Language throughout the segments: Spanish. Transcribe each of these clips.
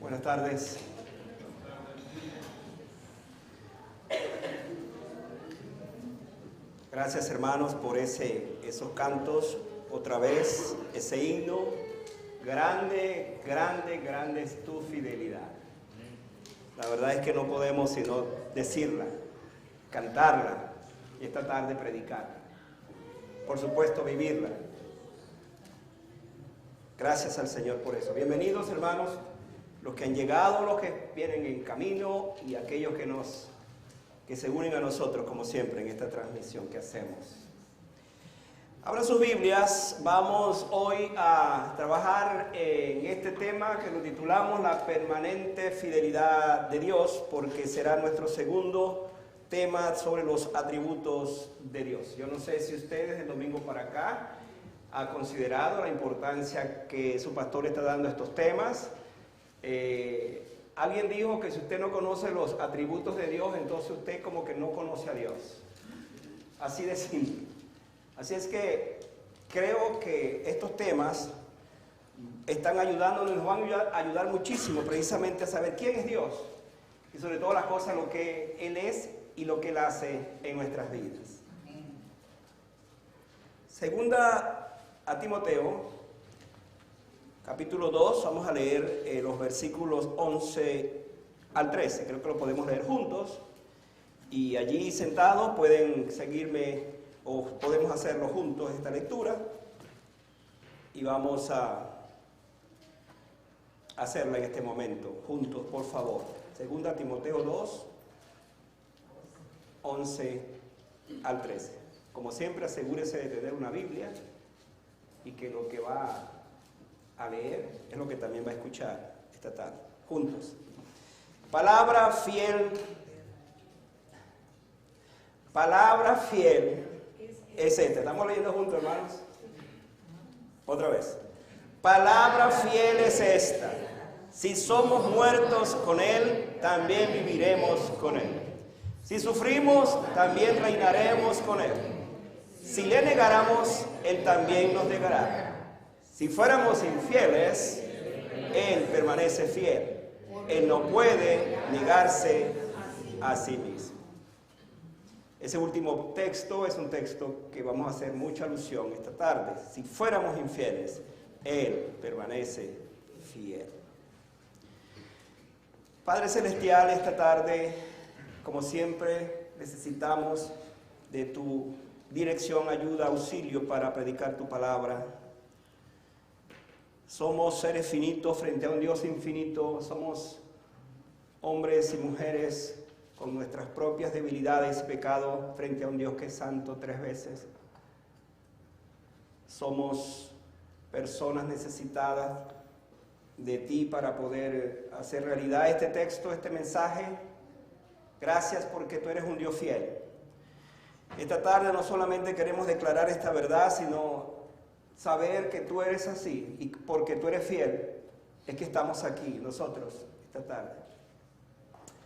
Buenas tardes. Gracias, hermanos, por esos cantos, otra vez, ese himno. Grande, grande, grande es tu fidelidad. La verdad es que no podemos sino decirla, cantarla y esta tarde predicarla. Por supuesto, vivirla. Gracias al Señor por eso. Bienvenidos, hermanos, los que han llegado, los que vienen en camino y aquellos que se unen a nosotros, como siempre, en esta transmisión que hacemos. Abran sus Biblias, vamos hoy a trabajar en este tema que lo titulamos La permanente fidelidad de Dios, porque será nuestro segundo tema sobre los atributos de Dios. Yo no sé si ustedes el domingo para acá ha considerado la importancia que su pastor está dando a estos temas. Alguien dijo que si usted no conoce los atributos de Dios, entonces usted como que no conoce a Dios. Así de simple. Así es que creo que estos temas están ayudándonos, nos van a ayudar muchísimo precisamente a saber quién es Dios y sobre todo las cosas, lo que Él es y lo que Él hace en nuestras vidas. Segunda a Timoteo, capítulo 2, vamos a leer los versículos 11 al 13, creo que lo podemos leer juntos y allí sentados pueden seguirme o podemos hacerlo juntos esta lectura y vamos a hacerla en este momento, juntos, por favor. Segunda Timoteo 2, 11 al 13. Como siempre, asegúrese de tener una Biblia y que lo que va a leer es lo que también va a escuchar esta tarde, juntos. Palabra fiel es esta. ¿Estamos leyendo juntos, hermanos? Otra vez. Palabra fiel es esta. Si somos muertos con Él, también viviremos con Él. Si sufrimos, también reinaremos con Él. Si le negáramos, Él también nos negará. Si fuéramos infieles, Él permanece fiel. Él no puede negarse a sí mismo. Ese último texto es un texto que vamos a hacer mucha alusión esta tarde. Si fuéramos infieles, Él permanece fiel. Padre Celestial, esta tarde, como siempre, necesitamos de tu dirección, ayuda, auxilio para predicar tu palabra. Somos seres finitos frente a un Dios infinito, somos hombres y mujeres con nuestras propias debilidades y pecados frente a un Dios que es santo 3 veces. Somos personas necesitadas de ti para poder hacer realidad este texto, este mensaje. Gracias porque tú eres un Dios fiel. Esta tarde no solamente queremos declarar esta verdad, sino saber que tú eres así y porque tú eres fiel es que estamos aquí nosotros esta tarde.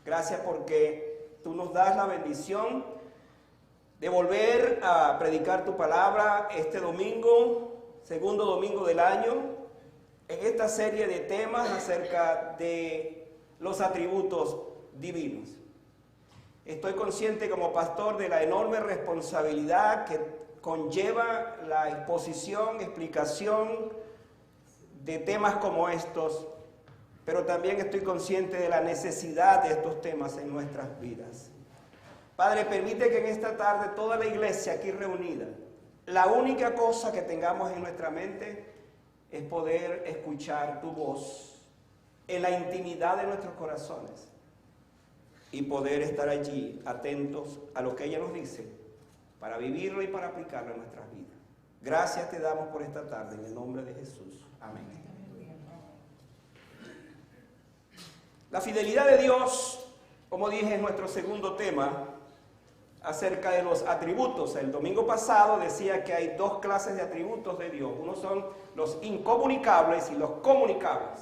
Gracias porque tú nos das la bendición de volver a predicar tu palabra este domingo, segundo domingo del año, en esta serie de temas acerca de los atributos divinos. Estoy consciente como pastor de la enorme responsabilidad que conlleva la exposición, explicación de temas como estos, pero también estoy consciente de la necesidad de estos temas en nuestras vidas. Padre, permite que en esta tarde toda la iglesia aquí reunida, la única cosa que tengamos en nuestra mente es poder escuchar tu voz en la intimidad de nuestros corazones y poder estar allí atentos a lo que ella nos dice para vivirlo y para aplicarlo en nuestras vidas. Gracias te damos por esta tarde en el nombre de Jesús. Amén. La fidelidad de Dios, como dije, es nuestro segundo tema acerca de los atributos. El domingo pasado decía que hay 2 clases de atributos de Dios. Uno son los incomunicables y los comunicables.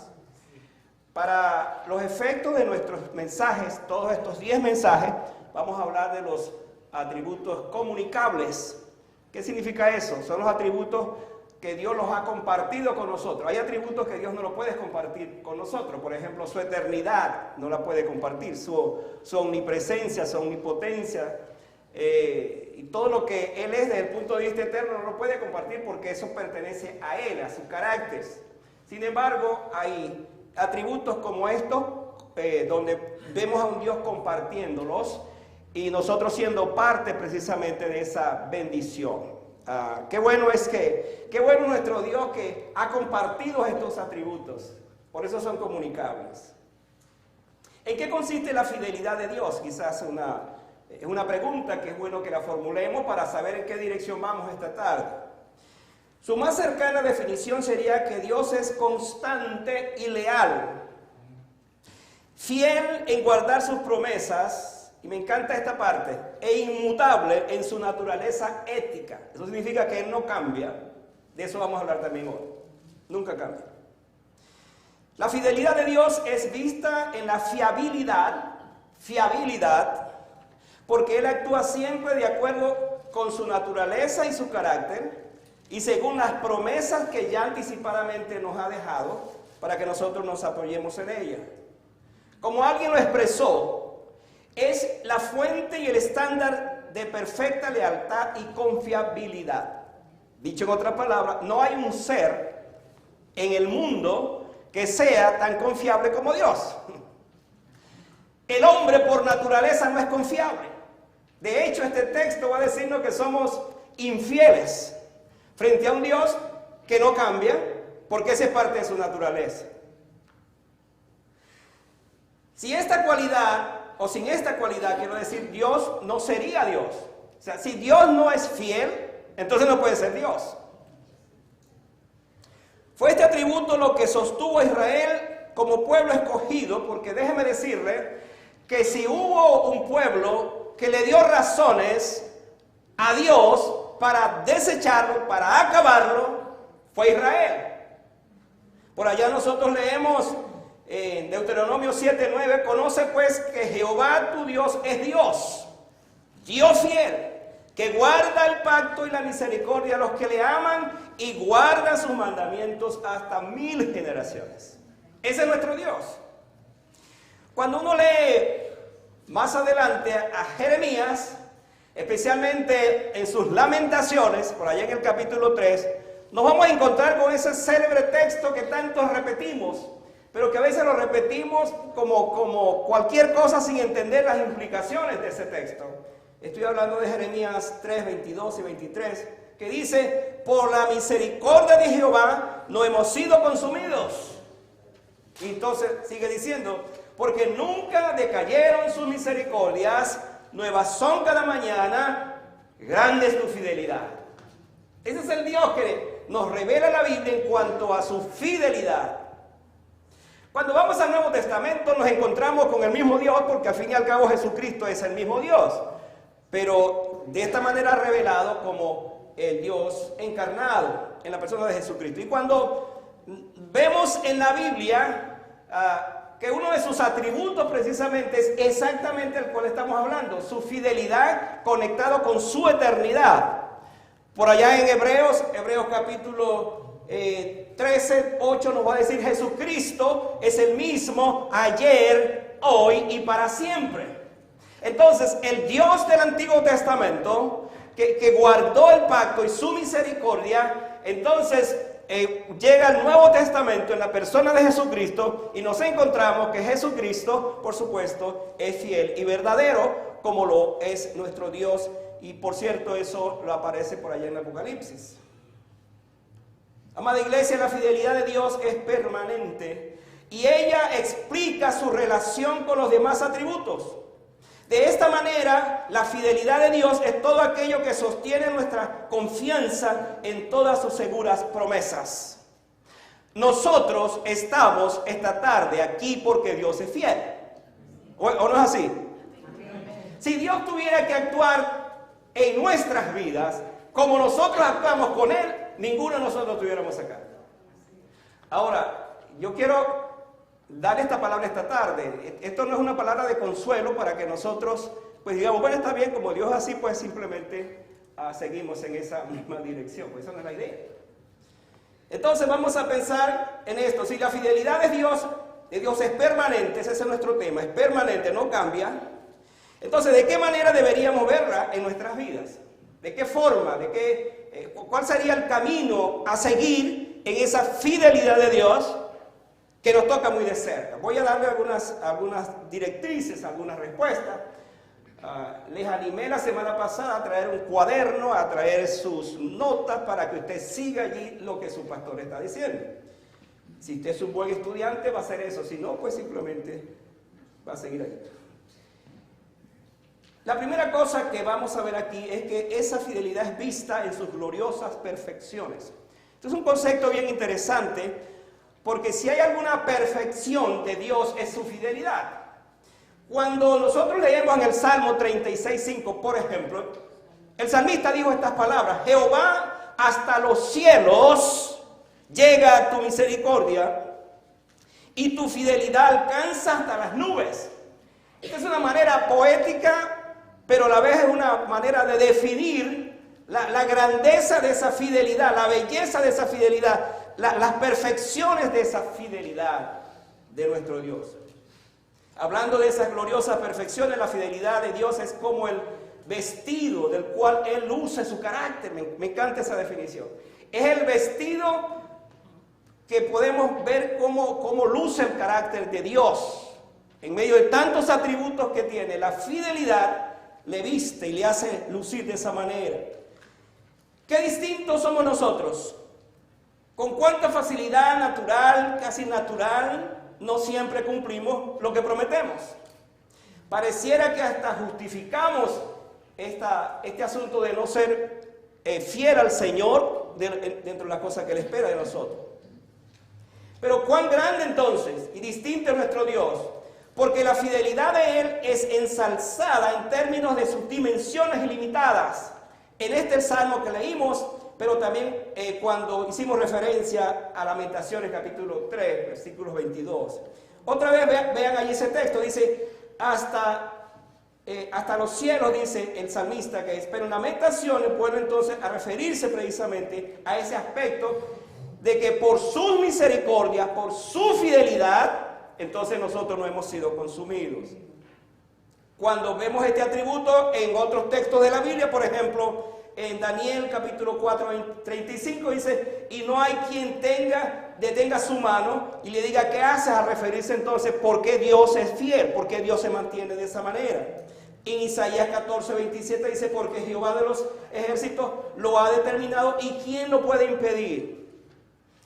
Para los efectos de nuestros mensajes, todos estos 10 mensajes, vamos a hablar de los atributos comunicables. ¿Qué significa eso? Son los atributos que Dios los ha compartido con nosotros. Hay atributos que Dios no los puede compartir con nosotros. Por ejemplo, su eternidad no la puede compartir, su omnipresencia, su omnipotencia, y todo lo que Él es desde el punto de vista eterno no lo puede compartir porque eso pertenece a Él, a su carácter. Sin embargo, hay atributos como estos, donde vemos a un Dios compartiéndolos y nosotros siendo parte precisamente de esa bendición. Qué bueno nuestro Dios que ha compartido estos atributos, por eso son comunicables. ¿En qué consiste la fidelidad de Dios? Quizás es una pregunta que es bueno que la formulemos para saber en qué dirección vamos esta tarde. Su más cercana definición sería que Dios es constante y leal, fiel en guardar sus promesas, y me encanta esta parte, e inmutable en su naturaleza ética. Eso significa que Él no cambia. De eso vamos a hablar también hoy. Nunca cambia. La fidelidad de Dios es vista en la fiabilidad, porque Él actúa siempre de acuerdo con su naturaleza y su carácter, y según las promesas que ya anticipadamente nos ha dejado, para que nosotros nos apoyemos en ellas. Como alguien lo expresó, es la fuente y el estándar de perfecta lealtad y confiabilidad. Dicho en otras palabras, no hay un ser en el mundo que sea tan confiable como Dios. El hombre por naturaleza no es confiable. De hecho, este texto va a decirnos que somos infieles frente a un Dios que no cambia, porque esa es parte de su naturaleza. Si esta cualidad, o sin esta cualidad, quiero decir, Dios no sería Dios. O sea, si Dios no es fiel, entonces no puede ser Dios. Fue este atributo lo que sostuvo a Israel como pueblo escogido, porque déjeme decirle que si hubo un pueblo que le dio razones a Dios para desecharlo, para acabarlo, fue Israel. Por allá nosotros leemos en Deuteronomio 7:9, conoce pues que Jehová tu Dios es Dios, Dios fiel, que guarda el pacto y la misericordia a los que le aman y guarda sus mandamientos hasta 1000 generaciones. Ese es nuestro Dios. Cuando uno lee más adelante a Jeremías, especialmente en sus lamentaciones, por allá en el capítulo 3, nos vamos a encontrar con ese célebre texto que tantos repetimos, pero que a veces lo repetimos como cualquier cosa sin entender las implicaciones de ese texto. Estoy hablando de Jeremías 3, 22 y 23, que dice, por la misericordia de Jehová no hemos sido consumidos. Y entonces sigue diciendo, porque nunca decayeron sus misericordias, nuevas son cada mañana, grande es tu fidelidad. Ese es el Dios que nos revela la Biblia en cuanto a su fidelidad. Cuando vamos al Nuevo Testamento nos encontramos con el mismo Dios, porque al fin y al cabo Jesucristo es el mismo Dios, pero de esta manera revelado como el Dios encarnado en la persona de Jesucristo. Y cuando vemos en la Biblia que uno de sus atributos precisamente es exactamente el cual estamos hablando, su fidelidad conectado con su eternidad. Por allá en Hebreos capítulo 13, 8 nos va a decir, Jesucristo es el mismo ayer, hoy y para siempre. Entonces, el Dios del Antiguo Testamento, que guardó el pacto y su misericordia, entonces llega al Nuevo Testamento en la persona de Jesucristo y nos encontramos que Jesucristo, por supuesto, es fiel y verdadero como lo es nuestro Dios. Y por cierto, eso lo aparece por allá en Apocalipsis. Amada iglesia, la fidelidad de Dios es permanente y ella explica su relación con los demás atributos. De esta manera, la fidelidad de Dios es todo aquello que sostiene nuestra confianza en todas sus seguras promesas. Nosotros estamos esta tarde aquí porque Dios es fiel. ¿O no es así? Si Dios tuviera que actuar en nuestras vidas como nosotros actuamos con Él, ninguno de nosotros estuviéramos acá. Ahora, yo quiero darle esta palabra esta tarde. Esto no es una palabra de consuelo para que nosotros, pues digamos, bueno, está bien, como Dios es así, pues simplemente seguimos en esa misma dirección. Pues esa no es la idea. Entonces vamos a pensar en esto. Si la fidelidad de Dios es permanente, ese es nuestro tema, es permanente, no cambia. Entonces, ¿de qué manera deberíamos verla en nuestras vidas? ¿De qué forma? ¿Cuál sería el camino a seguir en esa fidelidad de Dios que nos toca muy de cerca? Voy a darle algunas directrices, algunas respuestas. Les animé la semana pasada a traer un cuaderno, a traer sus notas para que usted siga allí lo que su pastor está diciendo. Si usted es un buen estudiante va a hacer eso, si no, pues simplemente va a seguir ahí. La primera cosa que vamos a ver aquí es que esa fidelidad es vista en sus gloriosas perfecciones. Esto es un concepto bien interesante, porque si hay alguna perfección de Dios es su fidelidad. Cuando nosotros leemos en el Salmo 36:5, por ejemplo, el salmista dijo estas palabras: Jehová, hasta los cielos llega tu misericordia y tu fidelidad alcanza hasta las nubes. Esta es una manera poética, pero a la vez es una manera de definir la grandeza de esa fidelidad, la belleza de esa fidelidad, las perfecciones de esa fidelidad de nuestro Dios. Hablando de esas gloriosas perfecciones, la fidelidad de Dios es como el vestido del cual Él luce su carácter. Me encanta esa definición. Es el vestido que podemos ver cómo luce el carácter de Dios. En medio de tantos atributos que tiene, la fidelidad le viste y le hace lucir de esa manera. ¿Qué distintos somos nosotros? Con cuánta facilidad natural, casi natural, no siempre cumplimos lo que prometemos. Pareciera que hasta justificamos este asunto de no ser fiel al Señor dentro de las cosas que Él espera de nosotros. Pero cuán grande entonces y distinto es nuestro Dios, porque la fidelidad de Él es ensalzada en términos de sus dimensiones ilimitadas. En este salmo que leímos, pero también cuando hicimos referencia a Lamentaciones capítulo 3, versículos 22. Otra vez vean allí ese texto, dice, hasta los cielos, dice el salmista que es, pero en Lamentaciones vuelve entonces a referirse precisamente a ese aspecto de que por sus misericordias, por su fidelidad, entonces nosotros no hemos sido consumidos. Cuando vemos este atributo en otros textos de la Biblia, por ejemplo, en Daniel capítulo 4, 35 dice, y no hay quien detenga su mano y le diga qué haces, a referirse entonces por qué Dios es fiel, por qué Dios se mantiene de esa manera. En Isaías 14, 27 dice, porque Jehová de los ejércitos lo ha determinado y quién lo puede impedir.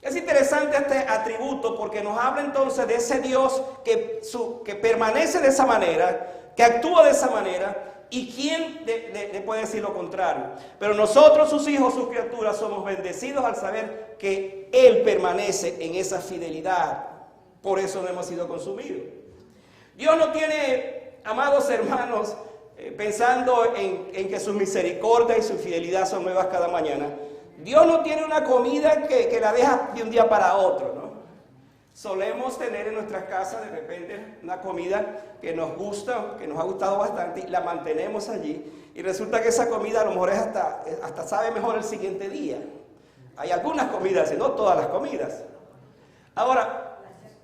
Es interesante este atributo porque nos habla entonces de ese Dios que permanece de esa manera, que actúa de esa manera. ¿Y quién le puede decir lo contrario? Pero nosotros, sus hijos, sus criaturas, somos bendecidos al saber que Él permanece en esa fidelidad. Por eso no hemos sido consumidos. Dios no tiene, amados hermanos, pensando en que su misericordia y su fidelidad son nuevas cada mañana. Dios no tiene una comida que la deja de un día para otro, ¿no? Solemos tener en nuestras casas de repente una comida que nos gusta, que nos ha gustado bastante, y la mantenemos allí. Y resulta que esa comida a lo mejor hasta sabe mejor el siguiente día. Hay algunas comidas, y no todas las comidas. Ahora,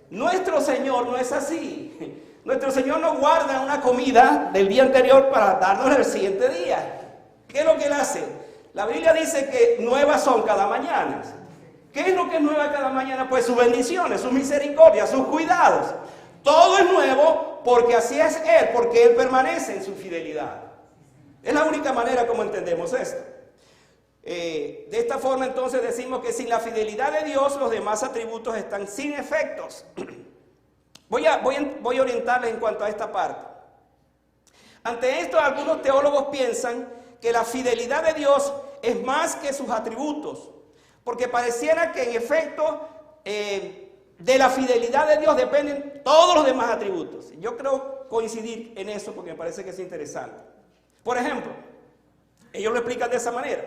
nuestro Señor no es así. Nuestro Señor no guarda una comida del día anterior para darnos el siguiente día. ¿Qué es lo que Él hace? La Biblia dice que nuevas son cada mañana. ¿Qué es lo que es nueva cada mañana? Pues sus bendiciones, sus misericordias, sus cuidados. Todo es nuevo porque así es Él, porque Él permanece en su fidelidad. Es la única manera como entendemos esto. De esta forma entonces decimos que sin la fidelidad de Dios los demás atributos están sin efectos. Voy a orientarles en cuanto a esta parte. Ante esto algunos teólogos piensan que la fidelidad de Dios es más que sus atributos. Porque pareciera que en efecto de la fidelidad de Dios dependen todos los demás atributos. Yo creo coincidir en eso porque me parece que es interesante. Por ejemplo, ellos lo explican de esa manera.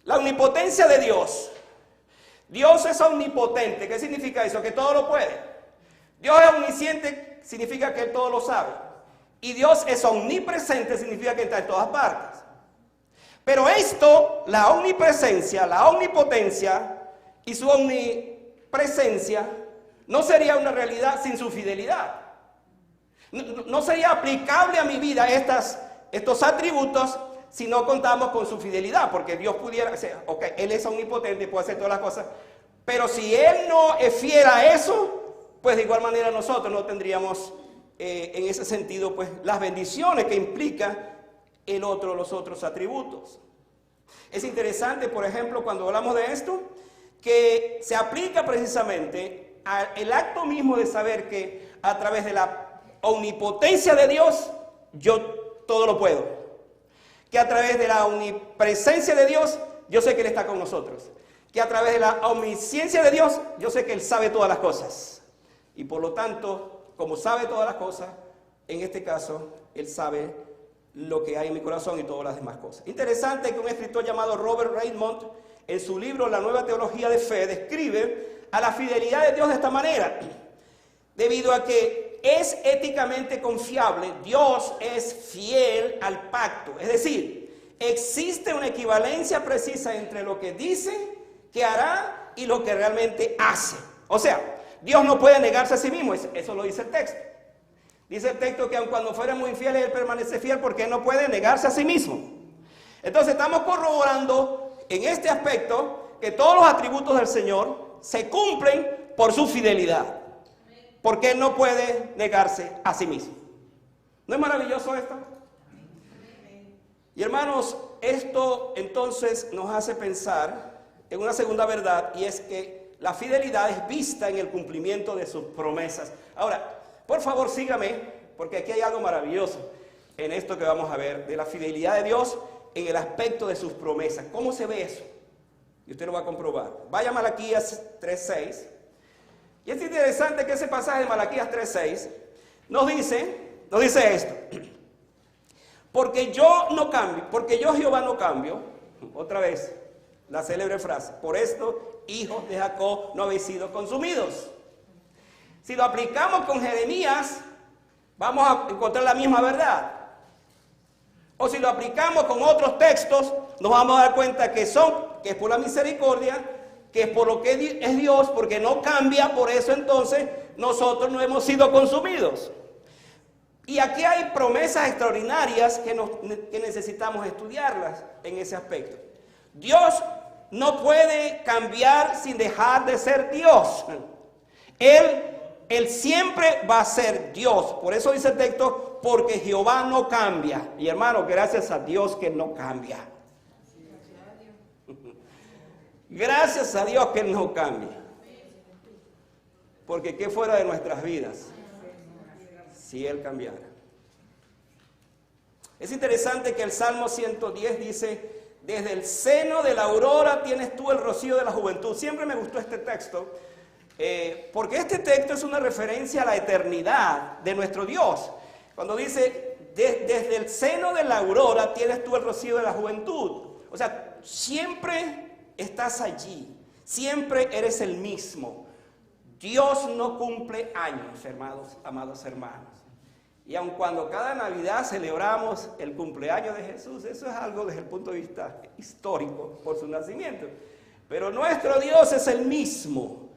La omnipotencia de Dios. Dios es omnipotente. ¿Qué significa eso? Que todo lo puede. Dios es omnisciente, significa que Él todo lo sabe. Y Dios es omnipresente, significa que está en todas partes. Pero esto, la omnipresencia, la omnipotencia, y su omnipresencia no sería una realidad sin su fidelidad. No sería aplicable a mi vida estos atributos si no contamos con su fidelidad, porque Dios pudiera ser, ok, Él es omnipotente, puede hacer todas las cosas, pero si Él no es fiel a eso, pues de igual manera nosotros no tendríamos en ese sentido pues las bendiciones que implica los otros atributos. Es interesante, por ejemplo, cuando hablamos de esto, que se aplica precisamente al acto mismo de saber que a través de la omnipotencia de Dios, yo todo lo puedo. Que a través de la omnipresencia de Dios, yo sé que Él está con nosotros. Que a través de la omnisciencia de Dios, yo sé que Él sabe todas las cosas. Y por lo tanto, como sabe todas las cosas, en este caso, Él sabe lo que hay en mi corazón y todas las demás cosas. Interesante que un escritor llamado Robert Raymond, en su libro La Nueva Teología de Fe, describe a la fidelidad de Dios de esta manera. Debido a que es éticamente confiable, Dios es fiel al pacto. Es decir, existe una equivalencia precisa entre lo que dice que hará y lo que realmente hace. O sea, Dios no puede negarse a sí mismo, eso lo dice el texto. Dice el texto que aun cuando fuéramos infieles, Él permanece fiel porque Él no puede negarse a sí mismo. Entonces estamos corroborando en este aspecto que todos los atributos del Señor se cumplen por su fidelidad. Porque Él no puede negarse a sí mismo. ¿No es maravilloso esto? Y hermanos, esto entonces nos hace pensar en una segunda verdad, y es que la fidelidad es vista en el cumplimiento de sus promesas. Ahora, por favor sígame, porque aquí hay algo maravilloso en esto que vamos a ver, de la fidelidad de Dios en el aspecto de sus promesas. ¿Cómo se ve eso? Y usted lo va a comprobar. Vaya a Malaquías 3:6. Y es interesante que ese pasaje de Malaquías 3:6 nos dice esto. Porque yo no cambio, porque yo Jehová no cambio. Otra vez, la célebre frase. Por esto, hijos de Jacob, no habéis sido consumidos. Si lo aplicamos con Jeremías, vamos a encontrar la misma verdad. O si lo aplicamos con otros textos, nos vamos a dar cuenta que es por la misericordia, que es por lo que es Dios, porque no cambia, por eso entonces nosotros no hemos sido consumidos. Y aquí hay promesas extraordinarias que necesitamos estudiarlas en ese aspecto. Dios no puede cambiar sin dejar de ser Dios. Él siempre va a ser Dios. Por eso dice el texto, porque Jehová no cambia. Y hermano, gracias a Dios que no cambia. Gracias a Dios que Él no cambia. Porque ¿qué fuera de nuestras vidas si Él cambiara? Es interesante que el Salmo 110 dice, desde el seno de la aurora tienes tú el rocío de la juventud. Siempre me gustó este texto, porque este texto es una referencia a la eternidad de nuestro Dios. Cuando dice, desde el seno de la aurora tienes tú el rocío de la juventud. O sea, siempre estás allí, siempre eres el mismo. Dios no cumple años, amados hermanos. Y aun cuando cada Navidad celebramos el cumpleaños de Jesús, eso es algo desde el punto de vista histórico por su nacimiento. Pero nuestro Dios es el mismo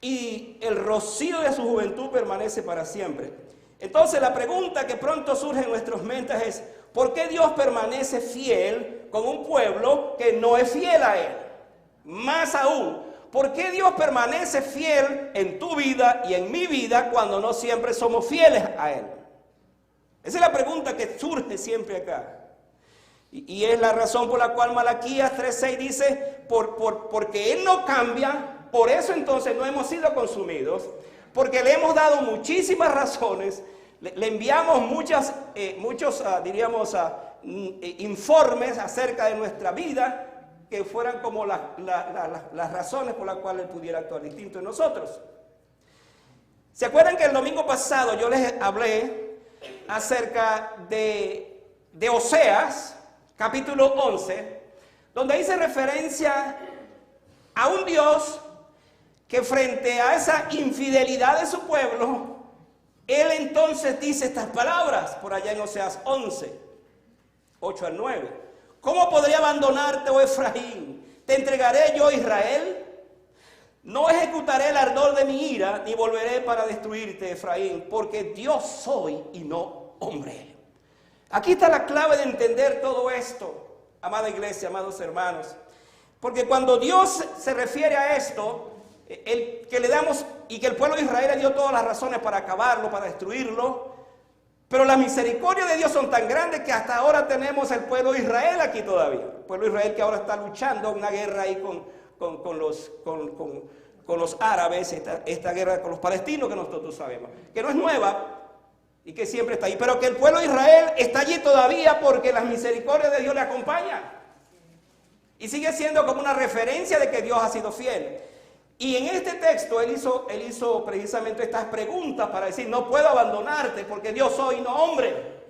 y el rocío de su juventud permanece para siempre. Entonces la pregunta que pronto surge en nuestras mentes es, ¿por qué Dios permanece fiel con un pueblo que no es fiel a Él? Más aún, ¿por qué Dios permanece fiel en tu vida y en mi vida cuando no siempre somos fieles a Él? Esa es la pregunta que surge siempre acá. Y es la razón por la cual Malaquías 3:6 dice, porque Él no cambia, por eso entonces no hemos sido consumidos, porque le hemos dado muchísimas razones, le enviamos muchos informes acerca de nuestra vida, que fueran como las razones por las cuales Él pudiera actuar distinto en nosotros. ¿Se acuerdan que el domingo pasado yo les hablé acerca de Oseas, capítulo 11, donde hice referencia a un Dios que frente a esa infidelidad de su pueblo, Él entonces dice estas palabras por allá en Oseas 11, 8 al 9. ¿Cómo podría abandonarte, oh Efraín? ¿Te entregaré yo, Israel? No ejecutaré el ardor de mi ira, ni volveré para destruirte, Efraín, porque Dios soy y no hombre. Aquí está la clave de entender todo esto, amada iglesia, amados hermanos. Porque cuando Dios se refiere a esto, el que le damos y que el pueblo de Israel le dio todas las razones para acabarlo, para destruirlo, pero las misericordias de Dios son tan grandes que hasta ahora tenemos el pueblo de Israel aquí todavía. El pueblo de Israel que ahora está luchando una guerra ahí con los árabes, esta guerra con los palestinos que nosotros sabemos, que no es nueva y que siempre está ahí, pero que el pueblo de Israel está allí todavía porque las misericordias de Dios le acompañan. Y sigue siendo como una referencia de que Dios ha sido fiel. Y en este texto él hizo precisamente estas preguntas para decir, no puedo abandonarte porque Dios soy y no hombre.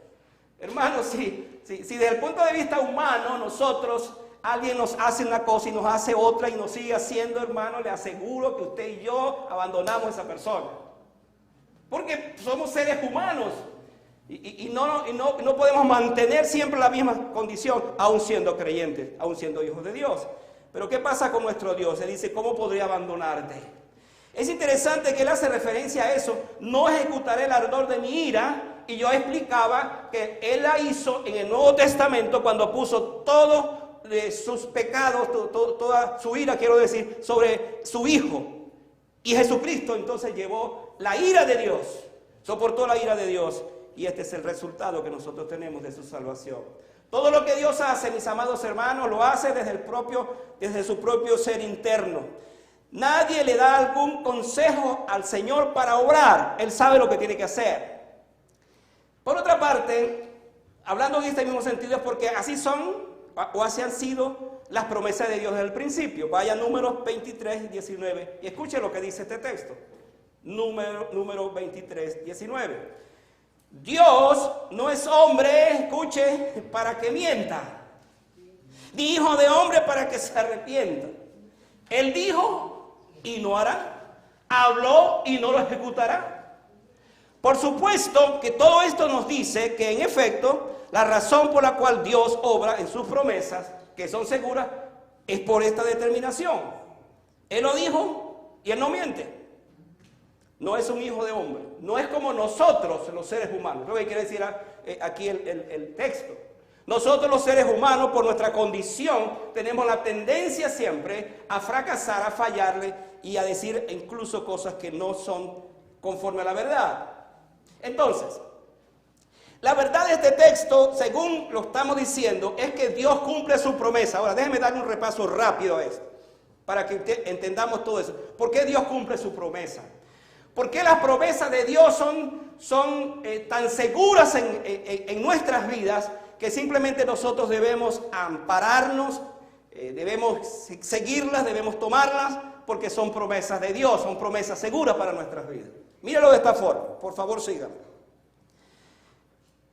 Hermanos, si desde el punto de vista humano nosotros, alguien nos hace una cosa y nos hace otra y nos sigue haciendo, hermano, le aseguro que usted y yo abandonamos a esa persona. Porque somos seres humanos y no podemos mantener siempre la misma condición, aun siendo creyentes, aun siendo hijos de Dios. Pero ¿qué pasa con nuestro Dios? Él dice, ¿cómo podría abandonarte? Es interesante que él hace referencia a eso. No ejecutaré el ardor de mi ira. Y yo explicaba que él la hizo en el Nuevo Testamento cuando puso todos sus pecados, toda su ira, quiero decir, sobre su Hijo. Y Jesucristo entonces llevó la ira de Dios, soportó la ira de Dios. Y este es el resultado que nosotros tenemos de su salvación. Todo lo que Dios hace, mis amados hermanos, lo hace desde su propio ser interno. Nadie le da algún consejo al Señor para obrar. Él sabe lo que tiene que hacer. Por otra parte, hablando en este mismo sentido, es porque así son o así han sido las promesas de Dios desde el principio. Vaya a Números 23, 19 y escuche lo que dice este texto. Número 23, 19. Dios no es hombre, escuche, para que mienta, ni hijo de hombre para que se arrepienta. Él dijo y no hará, habló y no lo ejecutará. Por supuesto que todo esto nos dice que en efecto la razón por la cual Dios obra en sus promesas, que son seguras, es por esta determinación. Él lo dijo y él no miente. No es un hijo de hombre, no es como nosotros los seres humanos. Lo que quiere decir aquí el texto. Nosotros los seres humanos, por nuestra condición, tenemos la tendencia siempre a fracasar, a fallarle y a decir incluso cosas que no son conforme a la verdad. Entonces, la verdad de este texto, según lo estamos diciendo, es que Dios cumple su promesa. Ahora, déjenme darle un repaso rápido a esto, para que entendamos todo eso. ¿Por qué Dios cumple su promesa? ¿Por qué las promesas de Dios son tan seguras en nuestras vidas que simplemente nosotros debemos ampararnos, debemos seguirlas, debemos tomarlas, porque son promesas de Dios, son promesas seguras para nuestras vidas? Míralo de esta forma, por favor síganme.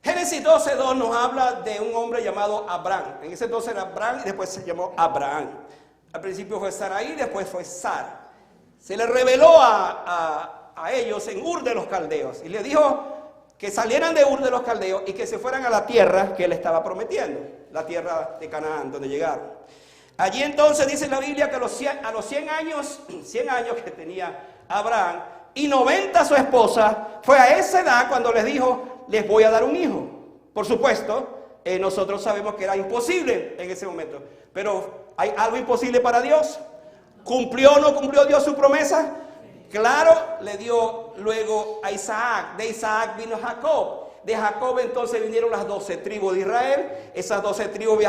Génesis 12:2 nos habla de un hombre llamado Abraham. En ese entonces era Abraham y después se llamó Abraham. Al principio fue Sarai y después fue Sara. Se le reveló a ellos en Ur de los Caldeos y le dijo que salieran de Ur de los Caldeos y que se fueran a la tierra que él estaba prometiendo, la tierra de Canaán, donde llegaron. Allí entonces dice la Biblia que a los 100 años que tenía Abraham y 90 su esposa, fue a esa edad cuando les dijo, les voy a dar un hijo. Por supuesto, nosotros sabemos que era imposible en ese momento, pero ¿hay algo imposible para Dios? ¿Cumplió o no cumplió Dios su promesa? Claro, le dio luego a Isaac. De Isaac vino Jacob. De Jacob entonces vinieron las 12 tribus de Israel. Esas 12 tribus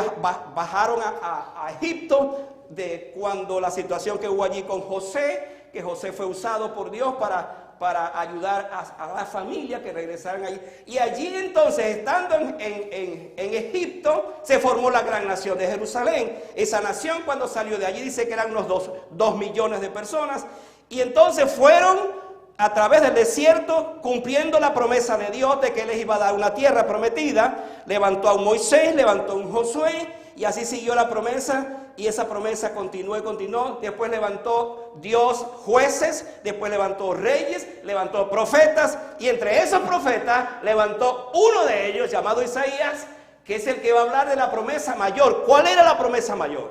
bajaron a Egipto de cuando la situación que hubo allí con José, que José fue usado por Dios para ayudar a la familia que regresaran allí. Y allí entonces, estando en Egipto, se formó la gran nación de Jerusalén. Esa nación, cuando salió de allí, dice que eran unos 2 millones de personas. Y entonces fueron a través del desierto cumpliendo la promesa de Dios de que Él les iba a dar una tierra prometida. Levantó a un Moisés, levantó a un Josué y así siguió la promesa. Y esa promesa continuó y continuó. Después levantó Dios jueces, después levantó reyes, levantó profetas. Y entre esos profetas levantó uno de ellos llamado Isaías, que es el que va a hablar de la promesa mayor. ¿Cuál era la promesa mayor?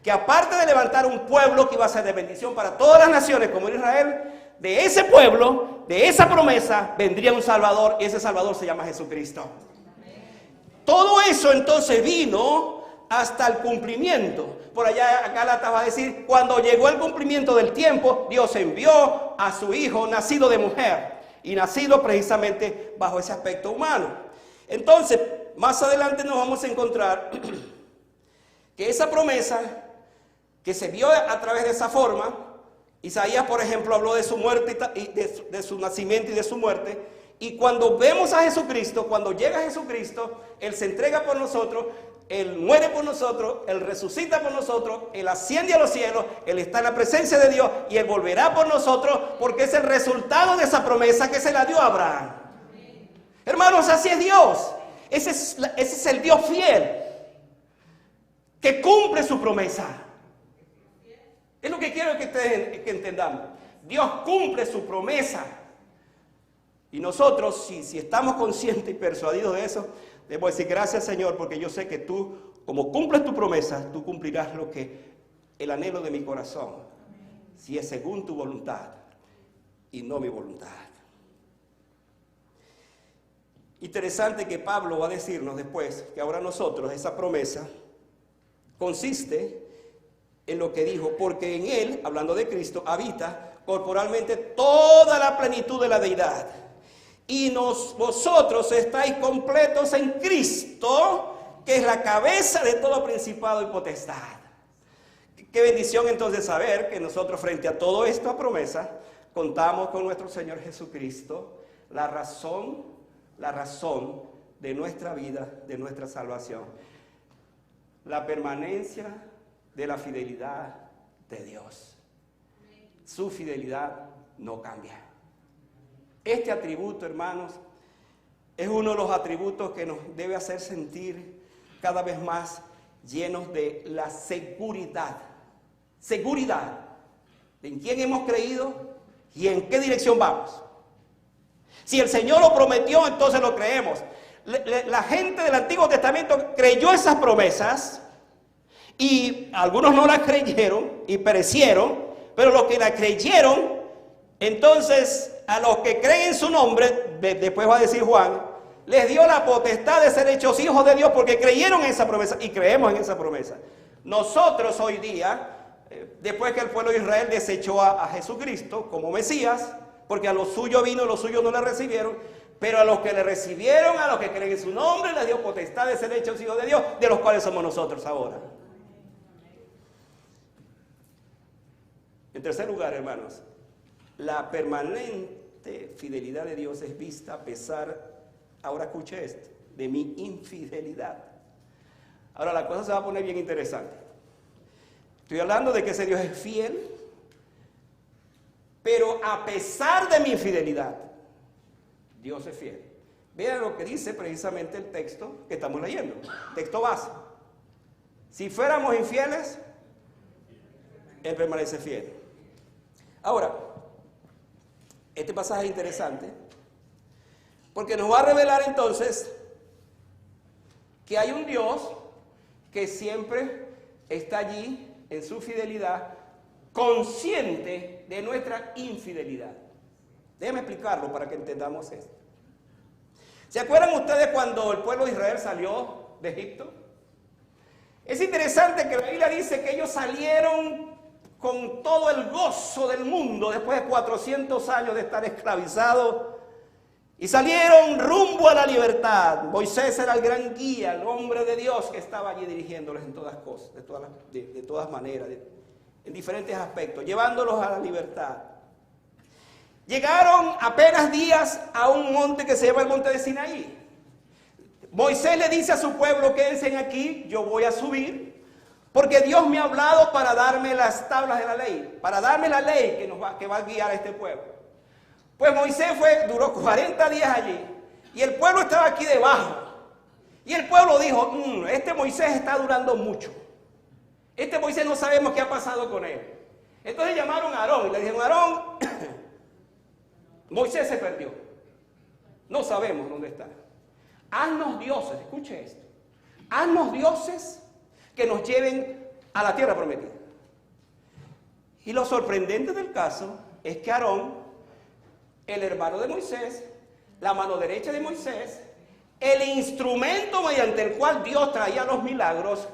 que aparte de levantar un pueblo que iba a ser de bendición para todas las naciones como era Israel, de ese pueblo, de esa promesa, vendría un Salvador, y ese Salvador se llama Jesucristo. Todo eso entonces vino hasta el cumplimiento. Por allá Gálatas va a decir, cuando llegó el cumplimiento del tiempo, Dios envió a su Hijo nacido de mujer y nacido precisamente bajo ese aspecto humano. Entonces, más adelante nos vamos a encontrar que esa promesa que se vio a través de esa forma, Isaías, por ejemplo, habló de su muerte y de su nacimiento y de su muerte. Y cuando vemos a Jesucristo, cuando llega Jesucristo, Él se entrega por nosotros, Él muere por nosotros, Él resucita por nosotros, Él asciende a los cielos, Él está en la presencia de Dios y Él volverá por nosotros porque es el resultado de esa promesa que se la dio a Abraham. Hermanos, así es Dios. Ese es el Dios fiel que cumple su promesa. Es lo que quiero que entendamos. Dios cumple su promesa. Y nosotros, si estamos conscientes y persuadidos de eso, debemos decir gracias, Señor, porque yo sé que tú, como cumples tu promesa, tú cumplirás el anhelo de mi corazón, si es según tu voluntad y no mi voluntad. Interesante que Pablo va a decirnos después que ahora nosotros, esa promesa, consiste en lo que dijo, porque en Él, hablando de Cristo, habita corporalmente toda la plenitud de la deidad. Y vosotros estáis completos en Cristo, que es la cabeza de todo principado y potestad. Qué bendición entonces saber que nosotros frente a toda esta promesa contamos con nuestro Señor Jesucristo, la razón de nuestra vida, de nuestra salvación. La permanencia de la fidelidad de Dios. Su fidelidad no cambia. Este atributo, hermanos, es uno de los atributos que nos debe hacer sentir cada vez más llenos de la seguridad. Seguridad de en quién hemos creído y en qué dirección vamos. Si el Señor lo prometió, entonces lo creemos. La gente del Antiguo Testamento creyó esas promesas y algunos no las creyeron y perecieron, pero los que la creyeron, entonces a los que creen en su nombre, después va a decir Juan, les dio la potestad de ser hechos hijos de Dios porque creyeron en esa promesa y creemos en esa promesa. Nosotros hoy día, después que el pueblo de Israel desechó a Jesucristo como Mesías, porque a los suyos vino y los suyos no le recibieron, pero a los que le recibieron, a los que creen en su nombre, les dio potestad de ser hechos hijos de Dios, de los cuales somos nosotros ahora. En tercer lugar, hermanos, la permanente fidelidad de Dios es vista a pesar, ahora escuche esto, de mi infidelidad. Ahora la cosa se va a poner bien interesante. Estoy hablando de que ese Dios es fiel, pero a pesar de mi infidelidad, Dios es fiel. Vean lo que dice precisamente el texto que estamos leyendo, texto base. Si fuéramos infieles, Él permanece fiel. Ahora, este pasaje es interesante porque nos va a revelar entonces que hay un Dios que siempre está allí en su fidelidad, consciente de nuestra infidelidad. Déjenme explicarlo para que entendamos esto. ¿Se acuerdan ustedes cuando el pueblo de Israel salió de Egipto? Es interesante que la Biblia dice que ellos salieron con todo el gozo del mundo después de 400 años de estar esclavizados y salieron rumbo a la libertad. Moisés era el gran guía, el hombre de Dios que estaba allí dirigiéndoles en todas cosas, de todas maneras, en diferentes aspectos, llevándolos a la libertad. Llegaron apenas días a un monte que se llama el monte de Sinaí. Moisés le dice a su pueblo, quédense aquí, yo voy a subir, porque Dios me ha hablado para darme las tablas de la ley, para darme la ley que va a guiar a este pueblo. Pues Moisés duró 40 días allí, y el pueblo estaba aquí debajo. Y el pueblo dijo, este Moisés está durando mucho. Este Moisés no sabemos qué ha pasado con él. Entonces llamaron a Aarón y le dijeron, Aarón, Moisés se perdió. No sabemos dónde está. Haznos dioses, escuche esto. Haznos dioses que nos lleven a la tierra prometida. Y lo sorprendente del caso es que Aarón, el hermano de Moisés, la mano derecha de Moisés, el instrumento mediante el cual Dios traía los milagros,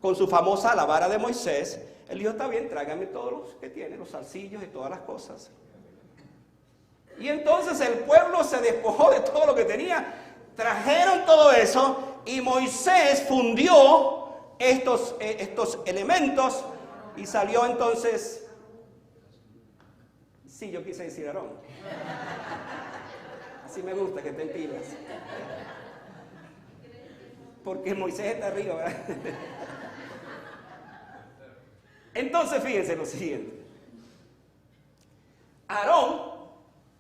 con su famosa la vara de Moisés, él dijo, está bien, tráigame todos los que tiene, los zarcillos y todas las cosas. Y entonces el pueblo se despojó de todo lo que tenía, trajeron todo eso y Moisés fundió estos elementos y salió entonces, sí, yo quise decir Aarón. Así me gusta que te pilas. Porque Moisés está arriba, ¿verdad? Entonces fíjense lo siguiente. Aarón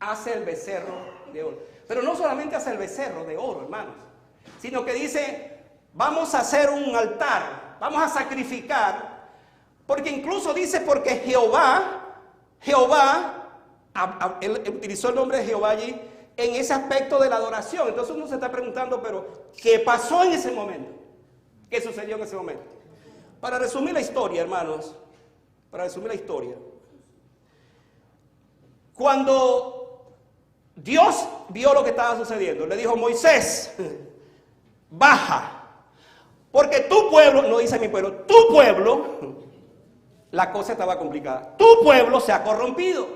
hace el becerro de oro. Pero no solamente hace el becerro de oro, hermanos, sino que dice, vamos a hacer un altar, vamos a sacrificar, porque incluso dice, porque Jehová, él utilizó el nombre de Jehová allí, en ese aspecto de la adoración. Entonces uno se está preguntando, pero ¿qué pasó en ese momento? ¿Qué sucedió en ese momento? Para resumir la historia, hermanos, para resumir la historia, cuando Dios vio lo que estaba sucediendo, le dijo, Moisés, baja, porque tu pueblo, no dice mi pueblo, tu pueblo, la cosa estaba complicada, tu pueblo se ha corrompido.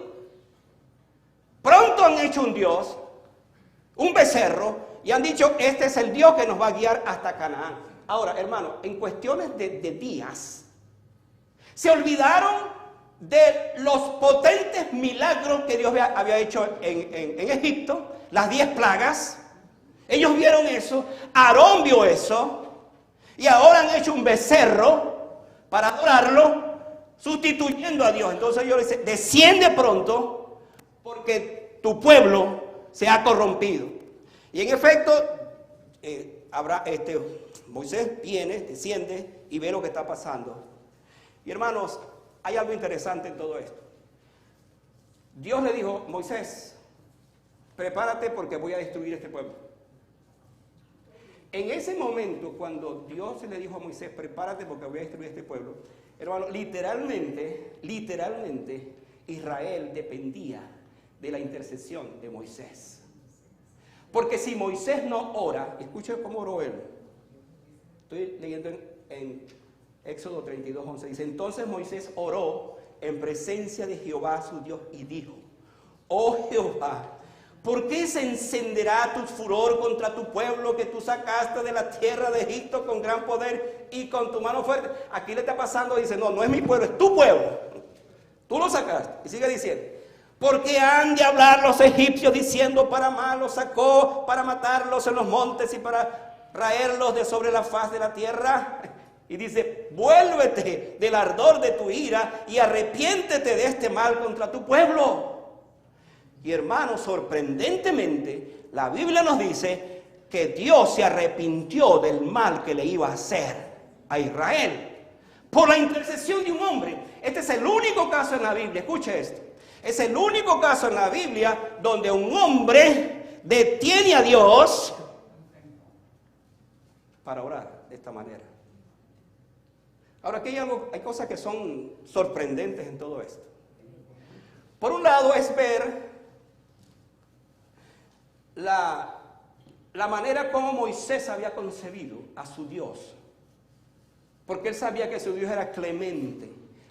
Pronto han hecho un Dios, un becerro, y han dicho, este es el Dios que nos va a guiar hasta Canaán. Ahora, hermano, en cuestiones de días, se olvidaron de los potentes milagros que Dios había hecho en Egipto, las 10 plagas. Ellos vieron eso, Aarón vio eso, y ahora han hecho un becerro para adorarlo, sustituyendo a Dios. Entonces Dios dice, desciende pronto, porque tu pueblo se ha corrompido. Y en efecto, Moisés viene, desciende y ve lo que está pasando. Y hermanos, hay algo interesante en todo esto. Dios le dijo, Moisés, prepárate porque voy a destruir este pueblo. En ese momento, cuando Dios le dijo a Moisés, prepárate porque voy a destruir este pueblo, hermano, literalmente, Israel dependía de la intercesión de Moisés. Porque si Moisés no ora, escuchen cómo oró él. Estoy leyendo en Éxodo 32:11. Dice, entonces Moisés oró en presencia de Jehová su Dios y dijo, oh Jehová, ¿por qué se encenderá tu furor contra tu pueblo que tú sacaste de la tierra de Egipto con gran poder y con tu mano fuerte? Aquí le está pasando, dice, no es mi pueblo, es tu pueblo. Tú lo sacaste. Y sigue diciendo, porque han de hablar los egipcios diciendo, para mal los sacó, para matarlos en los montes y para raerlos de sobre la faz de la tierra. Y dice, vuélvete del ardor de tu ira y arrepiéntete de este mal contra tu pueblo. Y hermanos, sorprendentemente, la Biblia nos dice que Dios se arrepintió del mal que le iba a hacer a Israel por la intercesión de un hombre. Este es el único caso en la Biblia, escuche esto, es el único caso en la Biblia donde un hombre detiene a Dios para orar de esta manera. Ahora, aquí hay cosas que son sorprendentes en todo esto. Por un lado es ver la manera como Moisés había concebido a su Dios. Porque él sabía que su Dios era clemente,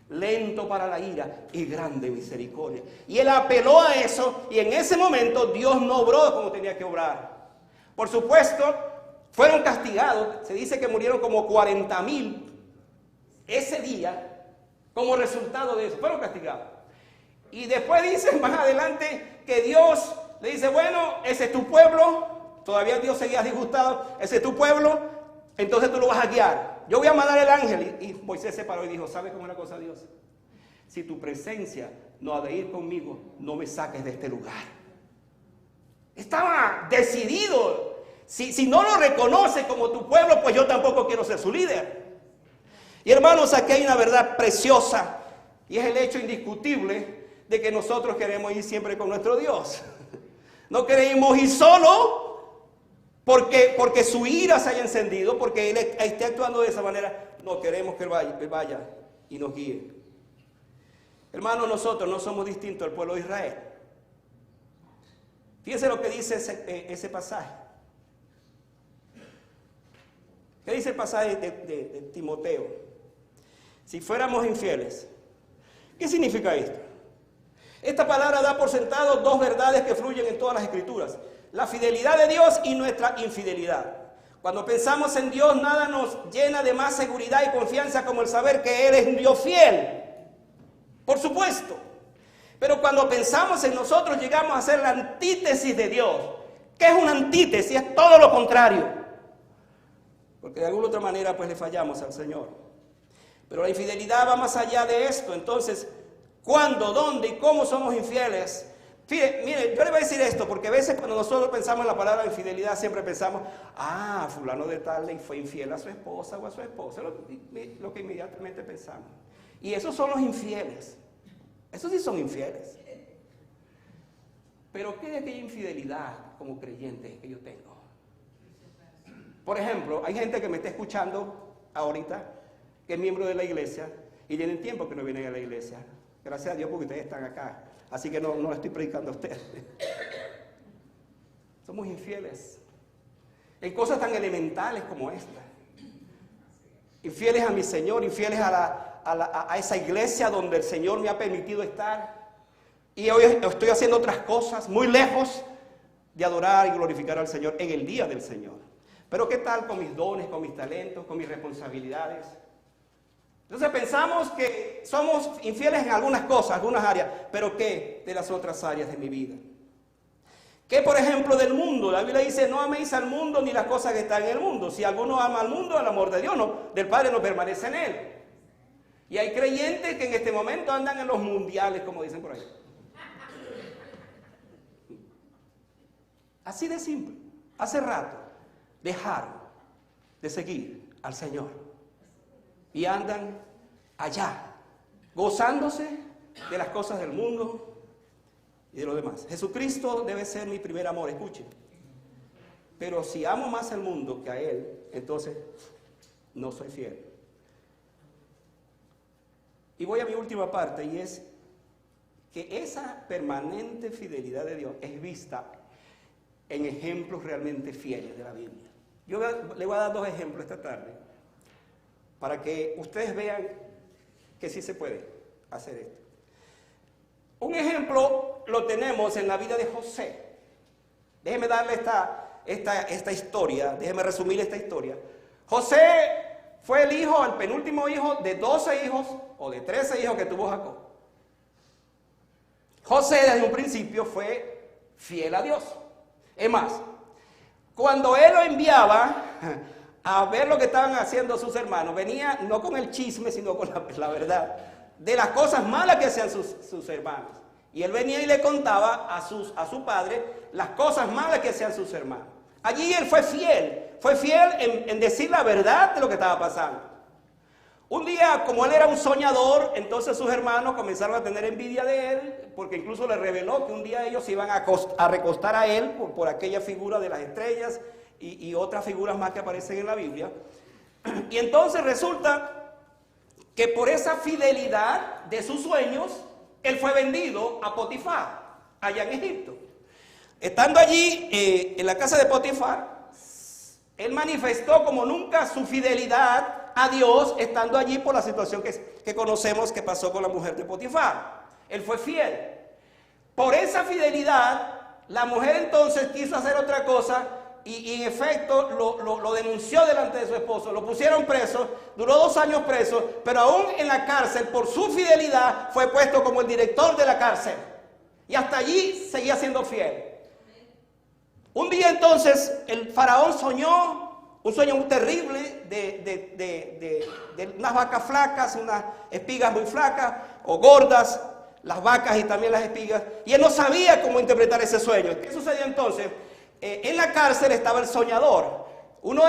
lento para la ira y grande misericordia. Y él apeló a eso y en ese momento Dios no obró como tenía que obrar. Por supuesto, fueron castigados. Se dice que murieron como 40,000 ese día como resultado de eso. Fueron castigados. Y después dicen más adelante que Dios le dice, bueno, ese es tu pueblo. Todavía Dios seguía disgustado. Ese es tu pueblo, entonces tú lo vas a guiar. Yo voy a mandar el ángel. Y Moisés se paró y dijo, ¿sabes cómo es la cosa, Dios? Si tu presencia no ha de ir conmigo, no me saques de este lugar. Estaba decidido. Si no lo reconoce como tu pueblo, pues yo tampoco quiero ser su líder. Y hermanos, aquí hay una verdad preciosa. Y es el hecho indiscutible de que nosotros queremos ir siempre con nuestro Dios. No queremos ir solo, porque su ira se haya encendido, porque Él esté actuando de esa manera. No queremos que Él vaya y nos guíe. Hermanos, nosotros no somos distintos al pueblo de Israel. Fíjense lo que dice ese pasaje. ¿Qué dice el pasaje de Timoteo? Si fuéramos infieles. ¿Qué significa esto? Esta palabra da por sentado dos verdades que fluyen en todas las escrituras: la fidelidad de Dios y nuestra infidelidad. Cuando pensamos en Dios, nada nos llena de más seguridad y confianza como el saber que Él es un Dios fiel. Por supuesto. Pero cuando pensamos en nosotros, llegamos a ser la antítesis de Dios. ¿Qué es una antítesis? Es todo lo contrario. Porque de alguna otra manera pues le fallamos al Señor. Pero la infidelidad va más allá de esto. Entonces, ¿cuándo, dónde y cómo somos infieles? Mire, yo le voy a decir esto, porque a veces cuando nosotros pensamos en la palabra infidelidad, siempre pensamos, fulano de tal le fue infiel a su esposa o a su esposa, lo que inmediatamente pensamos. Y esos son los infieles. Esos sí son infieles. Pero ¿qué es aquella infidelidad como creyente que yo tengo? Por ejemplo, hay gente que me está escuchando ahorita, que es miembro de la iglesia, y tienen tiempo que no vienen a la iglesia. Gracias a Dios porque ustedes están acá. Así que no estoy predicando a ustedes. Somos infieles en cosas tan elementales como esta. Infieles a mi Señor, infieles a esa iglesia donde el Señor me ha permitido estar. Y hoy estoy haciendo otras cosas muy lejos de adorar y glorificar al Señor en el día del Señor. Pero ¿qué tal con mis dones, con mis talentos, con mis responsabilidades? Entonces pensamos que somos infieles en algunas cosas, algunas áreas, pero ¿qué de las otras áreas de mi vida? ¿Qué, por ejemplo, del mundo? La Biblia dice, no améis al mundo ni las cosas que están en el mundo. Si alguno ama al mundo, el amor de Dios, del Padre no permanece en él. Y hay creyentes que en este momento andan en los mundiales, como dicen por ahí. Así de simple. Hace rato dejaron de seguir al Señor y andan allá, gozándose de las cosas del mundo y de lo demás. Jesucristo debe ser mi primer amor, escuchen. Pero si amo más al mundo que a Él, entonces no soy fiel. Y voy a mi última parte, y es que esa permanente fidelidad de Dios es vista en ejemplos realmente fieles de la Biblia. Yo le voy a dar dos ejemplos esta tarde, para que ustedes vean que sí se puede hacer esto. Un ejemplo lo tenemos en la vida de José. Déjeme darle esta historia, déjeme resumir esta historia. José fue el penúltimo hijo de 12 hijos o de 13 hijos que tuvo Jacob. José desde un principio fue fiel a Dios. Es más, cuando él lo enviaba a ver lo que estaban haciendo sus hermanos, venía no con el chisme, sino con la verdad de las cosas malas que hacían sus hermanos. Y él venía y le contaba a su padre las cosas malas que hacían sus hermanos. Allí él fue fiel en decir la verdad de lo que estaba pasando. Un día, como él era un soñador, entonces sus hermanos comenzaron a tener envidia de él, porque incluso le reveló que un día ellos se iban a recostar a él por aquella figura de las estrellas y otras figuras más que aparecen en la Biblia. Y entonces resulta que por esa fidelidad de sus sueños, él fue vendido a Potifar, allá en Egipto. Estando allí en la casa de Potifar, él manifestó como nunca su fidelidad a Dios, estando allí por la situación que conocemos que pasó con la mujer de Potifar. Él fue fiel. Por esa fidelidad, la mujer entonces quiso hacer otra cosa y en efecto lo denunció delante de su esposo. Lo pusieron preso, duró 2 años preso, pero aún en la cárcel, por su fidelidad, fue puesto como el director de la cárcel. Y hasta allí seguía siendo fiel. Un día entonces el faraón soñó un sueño muy terrible de unas vacas flacas, unas espigas muy flacas o gordas, las vacas y también las espigas, y él no sabía cómo interpretar ese sueño. ¿Qué sucedió entonces? En la cárcel estaba el soñador, uno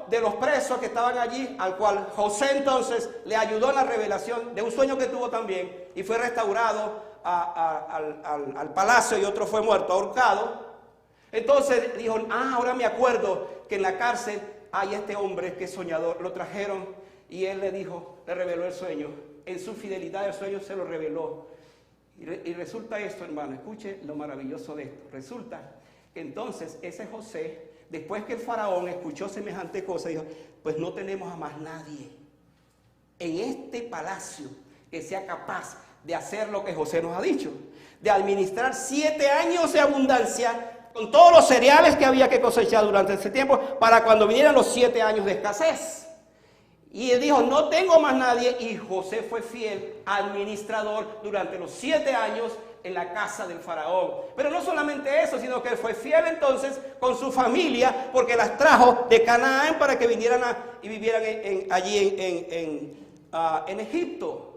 de los presos que estaban allí, al cual José entonces le ayudó en la revelación de un sueño que tuvo también, y fue restaurado al palacio, y otro fue muerto, ahorcado. Entonces dijo, ahora me acuerdo que en la cárcel hay este hombre que es soñador. Lo trajeron y él le dijo, le reveló el sueño. En su fidelidad el sueño se lo reveló. Y resulta esto, hermano, escuche lo maravilloso de esto. Resulta que entonces ese José, después que el faraón escuchó semejante cosa, dijo, pues no tenemos a más nadie en este palacio que sea capaz de hacer lo que José nos ha dicho, de administrar 7 años de abundancia con todos los cereales que había que cosechar durante ese tiempo, para cuando vinieran los 7 años de escasez. Y él dijo, no tengo más nadie, y José fue fiel administrador durante los 7 años en la casa del faraón. Pero no solamente eso, sino que él fue fiel entonces con su familia, porque las trajo de Canaán para que vinieran y vivieran allí en Egipto.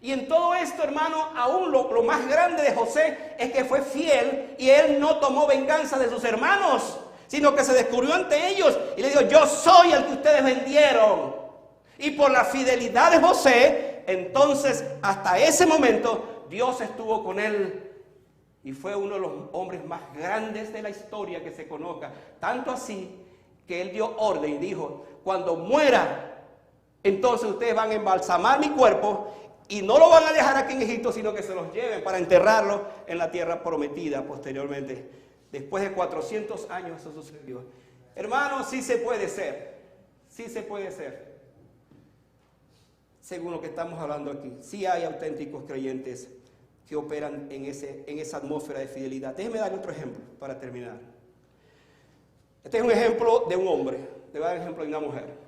Y en todo esto, hermano, aún lo más grande de José es que fue fiel y él no tomó venganza de sus hermanos, sino que se descubrió ante ellos y le dijo, yo soy el que ustedes vendieron. Y por la fidelidad de José, entonces hasta ese momento Dios estuvo con él y fue uno de los hombres más grandes de la historia que se conozca. Tanto así que él dio orden y dijo, cuando muera, entonces ustedes van a embalsamar mi cuerpo y no lo van a dejar aquí en Egipto, sino que se los lleven para enterrarlo en la tierra prometida posteriormente. Después de 400 años eso sucedió. Hermanos, sí se puede ser. Sí se puede ser. Según lo que estamos hablando aquí, sí hay auténticos creyentes que operan en esa atmósfera de fidelidad. Déjeme darle otro ejemplo para terminar. Este es un ejemplo de un hombre. Le voy a dar el ejemplo de una mujer.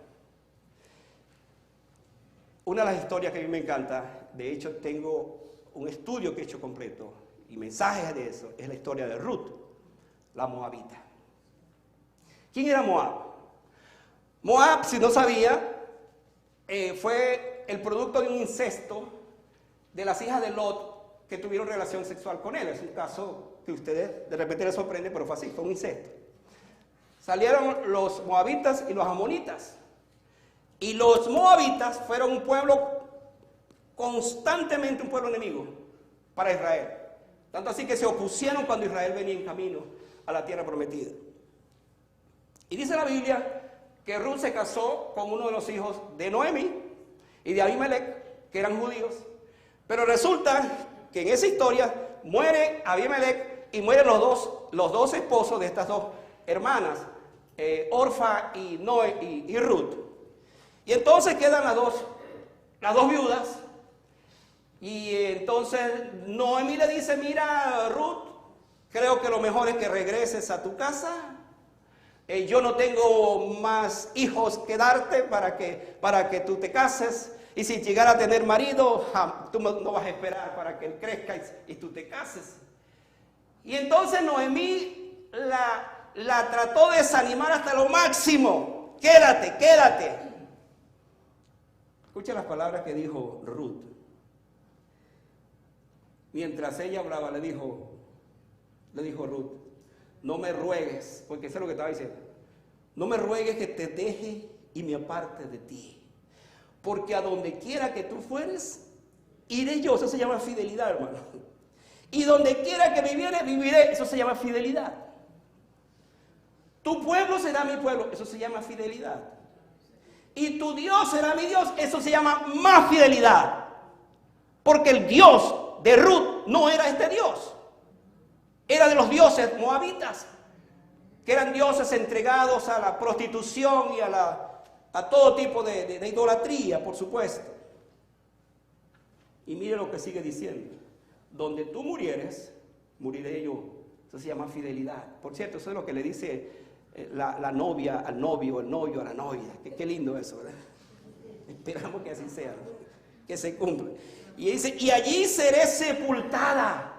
Una de las historias que a mí me encanta, de hecho tengo un estudio que he hecho completo y mensajes de eso, es la historia de Ruth, la moabita. ¿Quién era Moab? Moab, si no sabía, fue el producto de un incesto de las hijas de Lot que tuvieron relación sexual con él. Es un caso que a ustedes de repente les sorprende, pero fue así, fue un incesto. Salieron los moabitas y los amonitas. Y los moabitas fueron un pueblo, constantemente un pueblo enemigo para Israel. Tanto así que se opusieron cuando Israel venía en camino a la tierra prometida. Y dice la Biblia que Ruth se casó con uno de los hijos de Noemi y de Abimelech, que eran judíos. Pero resulta que en esa historia muere Abimelech y mueren los dos esposos de estas dos hermanas, Orfa y Ruth. Y entonces quedan las dos viudas. Y entonces Noemi le dice, mira Ruth, creo que lo mejor es que regreses a tu casa. Yo no tengo más hijos que darte para que tú te cases. Y si llegara a tener marido, tú no vas a esperar para que él crezca y tú te cases. Y entonces Noemí la trató de desanimar hasta lo máximo. Quédate. Escucha las palabras que dijo Ruth. Mientras ella hablaba, le dijo Ruth, no me ruegues, porque eso es lo que estaba diciendo. No me ruegues que te deje y me aparte de ti. Porque a donde quiera que tú fueres, iré yo. Eso se llama fidelidad, hermano. Y donde quiera que viviré. Eso se llama fidelidad. Tu pueblo será mi pueblo. Eso se llama fidelidad. Y tu Dios será mi Dios. Eso se llama más fidelidad. Porque el Dios de Ruth no era este Dios. Era de los dioses moabitas, que eran dioses entregados a la prostitución y a todo tipo de idolatría, por supuesto. Y mire lo que sigue diciendo. Donde tú murieres, moriré yo. Eso se llama fidelidad. Por cierto, eso es lo que le dice la novia al novio, el novio a la novia. Qué lindo eso, ¿verdad? Esperamos que así sea, ¿no? Que se cumpla. Y dice, y allí seré sepultada.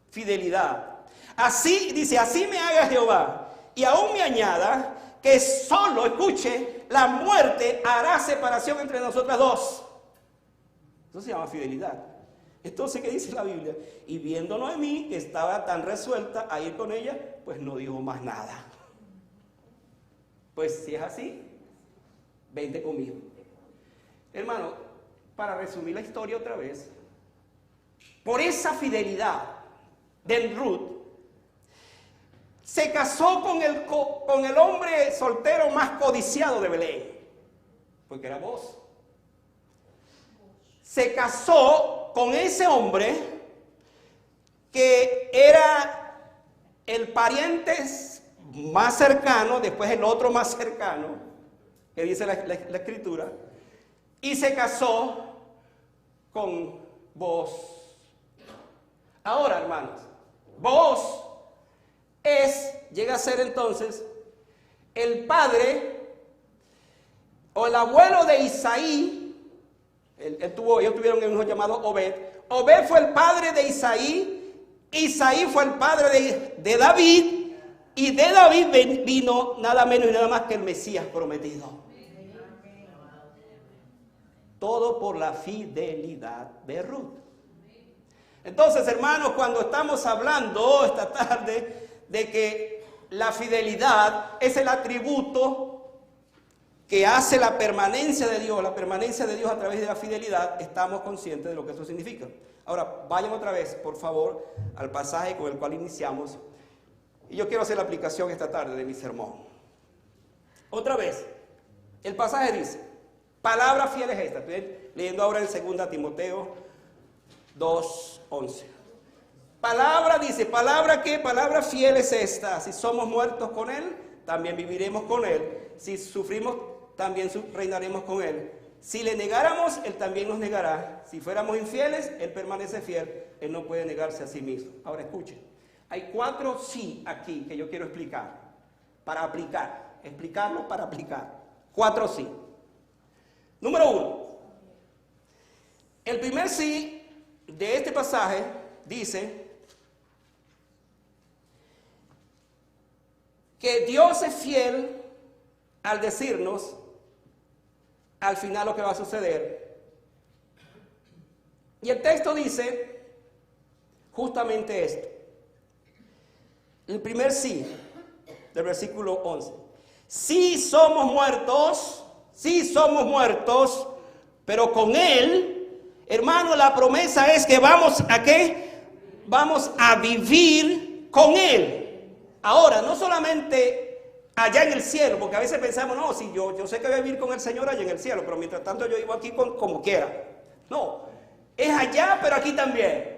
Fidelidad. Así, dice, así me haga Jehová. Y aún me añada que solo, escuche, la muerte hará separación entre nosotras dos. Eso se llama fidelidad. Entonces, ¿qué dice la Biblia? Y viendo Noemí que estaba tan resuelta a ir con ella, pues no dijo más nada. Pues si es así, vente conmigo. Hermano, para resumir la historia otra vez, por esa fidelidad de Ruth, se casó con el hombre soltero más codiciado de Belén, porque era Booz. Se casó con ese hombre que era el pariente más cercano, después el otro más cercano, que dice la escritura, y se casó con Booz. Ahora, hermanos, Booz llega a ser entonces el padre o el abuelo de Isaí. Ellos tuvieron un hijo llamado Obed. Obed fue el padre de Isaí. Isaí fue el padre de David. Y de David vino nada menos y nada más que el Mesías prometido. Todo por la fidelidad de Ruth. Entonces, hermanos, cuando estamos hablando esta tarde de que la fidelidad es el atributo que hace la permanencia de Dios a través de la fidelidad, estamos conscientes de lo que eso significa. Ahora, vayan otra vez, por favor, al pasaje con el cual iniciamos. Y yo quiero hacer la aplicación esta tarde de mi sermón. Otra vez, el pasaje dice, palabra fiel es esta. Estoy leyendo ahora en 2 Timoteo 2:11. Palabra dice, ¿palabra qué? Palabra fiel es esta. Si somos muertos con Él, también viviremos con Él. Si sufrimos, también reinaremos con Él. Si le negáramos, Él también nos negará. Si fuéramos infieles, Él permanece fiel. Él no puede negarse a sí mismo. Ahora escuchen. Hay 4 sí aquí que yo quiero explicar. Para aplicar. Explicarlo para aplicar. 4 sí. Número 1. El primer sí de este pasaje dice que Dios es fiel al decirnos al final lo que va a suceder. Y el texto dice justamente esto. El primer sí del versículo 11. Sí somos muertos, pero con Él, hermano, la promesa es que vamos a ¿qué? Vamos a vivir con Él. Ahora, no solamente allá en el cielo, porque a veces pensamos, no, si yo sé que voy a vivir con el Señor allá en el cielo, pero mientras tanto yo vivo aquí como quiera. No, es allá, pero aquí también.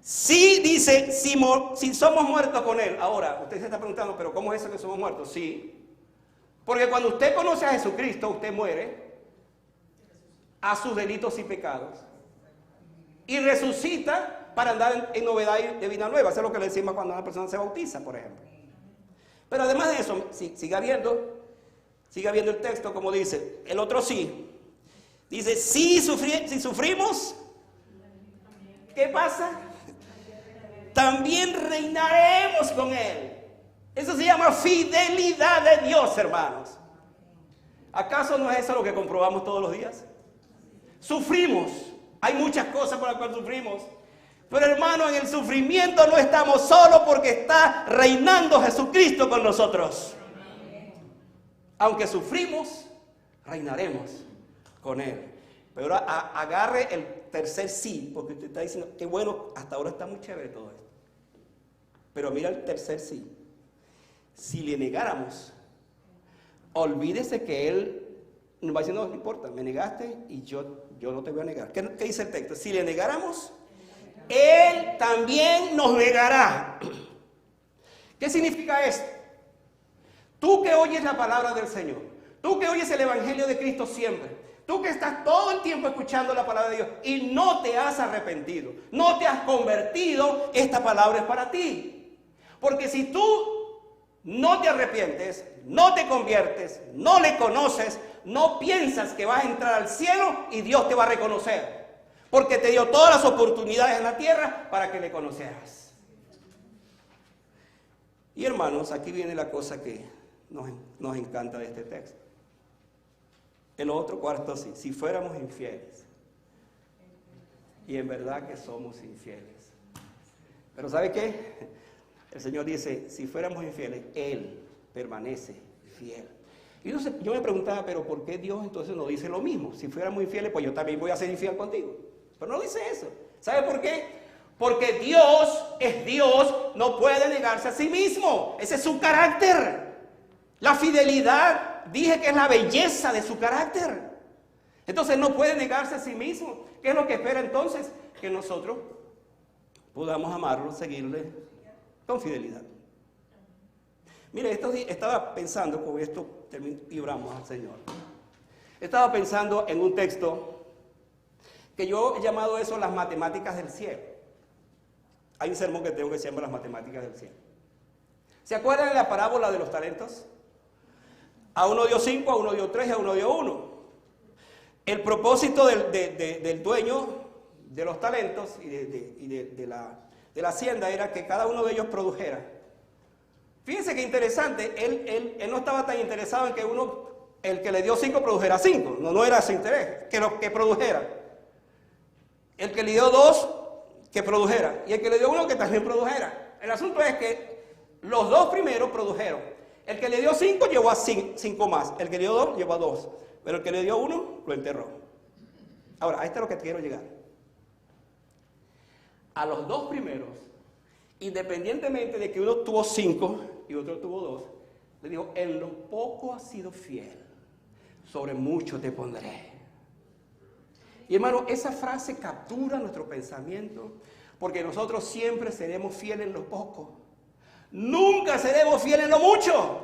Sí, dice, si somos muertos con Él. Ahora, usted se está preguntando, pero ¿cómo es eso que somos muertos? Sí, porque cuando usted conoce a Jesucristo, usted muere a sus delitos y pecados y resucita para andar en novedad de vida nueva. Eso es lo que le decimos cuando una persona se bautiza, por ejemplo. Pero además de eso, siga viendo el texto como dice, el otro sí. Dice, si sufrimos, ¿qué pasa? También reinaremos con Él. Eso se llama fidelidad de Dios, hermanos. ¿Acaso no es eso lo que comprobamos todos los días? Sufrimos. Hay muchas cosas por las cuales sufrimos. Pero hermano, en el sufrimiento no estamos solos porque está reinando Jesucristo con nosotros. Aunque sufrimos, reinaremos con Él. Pero ahora agarre el tercer sí, porque usted está diciendo, qué bueno, hasta ahora está muy chévere todo esto. Pero mira el tercer sí. Si le negáramos, olvídese que Él nos va diciendo, no importa, me negaste y yo no te voy a negar. ¿Qué dice el texto? Si le negáramos, Él también nos negará. ¿Qué significa esto? Tú que oyes la palabra del Señor, tú que oyes el Evangelio de Cristo siempre, tú que estás todo el tiempo escuchando la palabra de Dios y no te has arrepentido, no te has convertido, esta palabra es para ti. Porque si tú no te arrepientes, no te conviertes, no le conoces, no piensas que vas a entrar al cielo y Dios te va a reconocer. Porque te dio todas las oportunidades en la tierra para que le conocieras. Y hermanos, aquí viene la cosa que nos encanta de este texto. El otro cuarto sí, si fuéramos infieles. Y en verdad que somos infieles. Pero ¿sabe qué? El Señor dice, si fuéramos infieles, Él permanece fiel. Y entonces yo me preguntaba, pero ¿por qué Dios entonces no dice lo mismo? Si fuéramos infieles, pues yo también voy a ser infiel contigo. Pero no dice eso. ¿Sabe por qué? Porque Dios es Dios, no puede negarse a sí mismo. Ese es su carácter. La fidelidad, dije que es la belleza de su carácter. Entonces no puede negarse a sí mismo. ¿Qué es lo que espera entonces? Que nosotros podamos amarlo, seguirle con fidelidad. Mire, estaba pensando, con esto y oramos al Señor. Estaba pensando en un texto que yo he llamado eso las matemáticas del cielo. Hay un sermón que tengo que se llama las matemáticas del cielo. ¿Se acuerdan de la parábola de los talentos? A uno dio 5, a uno dio 3 y a uno dio 1. El propósito del dueño de los talentos y de la hacienda era que cada uno de ellos produjera. Fíjense qué interesante, él no estaba tan interesado en que el que le dio 5 produjera 5, no era su interés, que produjera. El que le dio 2, que produjera, y el que le dio 1, que también produjera. El asunto es que los 2 primeros produjeron. El que le dio 5 llevó a 5 más, el que le dio 2 llevó a 2, pero el que le dio 1 lo enterró. Ahora, a esto es lo que quiero llegar. A los 2 primeros, independientemente de que uno tuvo 5 y otro tuvo 2, le dijo, en lo poco has sido fiel, sobre mucho te pondré. Y hermano, esa frase captura nuestro pensamiento, porque nosotros siempre seremos fieles en lo poco. Nunca seremos fieles en lo mucho.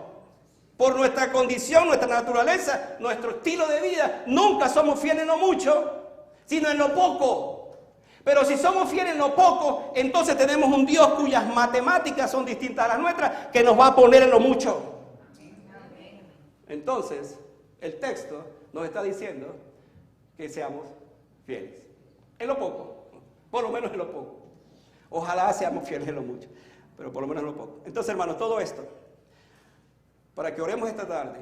Por nuestra condición, nuestra naturaleza, nuestro estilo de vida, nunca somos fieles en lo mucho, sino en lo poco. Pero si somos fieles en lo poco, entonces tenemos un Dios cuyas matemáticas son distintas a las nuestras, que nos va a poner en lo mucho. Entonces, el texto nos está diciendo que seamos fieles en lo poco, por lo menos en lo poco. Ojalá seamos fieles en lo mucho, pero por lo menos en lo poco. Entonces, hermanos, todo esto, para que oremos esta tarde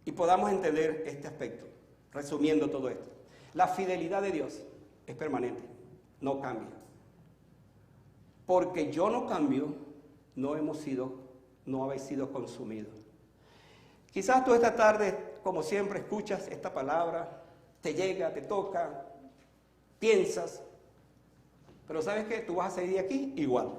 y podamos entender este aspecto, resumiendo todo esto. La fidelidad de Dios es permanente, no cambia. Porque yo no cambio, no habéis sido consumidos. Quizás tú esta tarde, como siempre, escuchas esta palabra, te llega, te toca, piensas, pero ¿sabes qué? Tú vas a salir de aquí igual.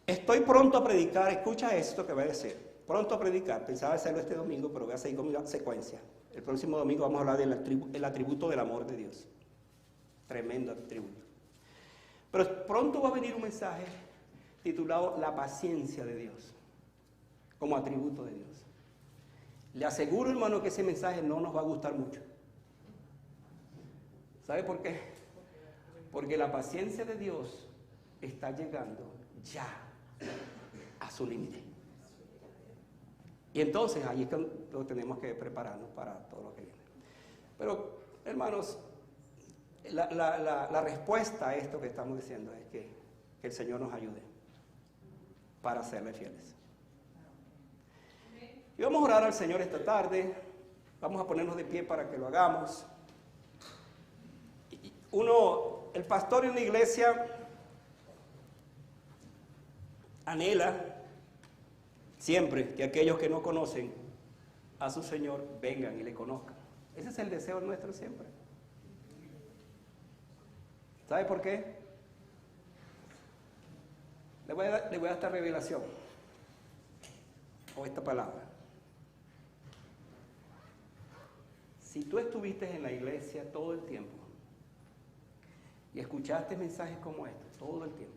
Estoy pronto a predicar, escucha esto que voy a decir. Pronto a predicar, pensaba hacerlo este domingo, pero voy a seguir con mi secuencia. El próximo domingo vamos a hablar del atributo del amor de Dios. Tremendo atributo. Pero pronto va a venir un mensaje titulado La paciencia de Dios, como atributo de Dios. Le aseguro, hermano, que ese mensaje no nos va a gustar mucho. ¿Sabe por qué? Porque la paciencia de Dios está llegando ya a su límite. Y entonces ahí es que tenemos que prepararnos para todo lo que viene. Pero, hermanos, la respuesta a esto que estamos diciendo es que el Señor nos ayude para serle fieles. Y vamos a orar al Señor esta tarde. Vamos a ponernos de pie para que lo hagamos. El pastor de una iglesia anhela siempre que aquellos que no conocen a su Señor vengan y le conozcan. Ese es el deseo nuestro siempre. ¿Sabe por qué? Le voy a dar esta revelación o esta palabra. Si tú estuviste en la iglesia todo el tiempo y escuchaste mensajes como este todo el tiempo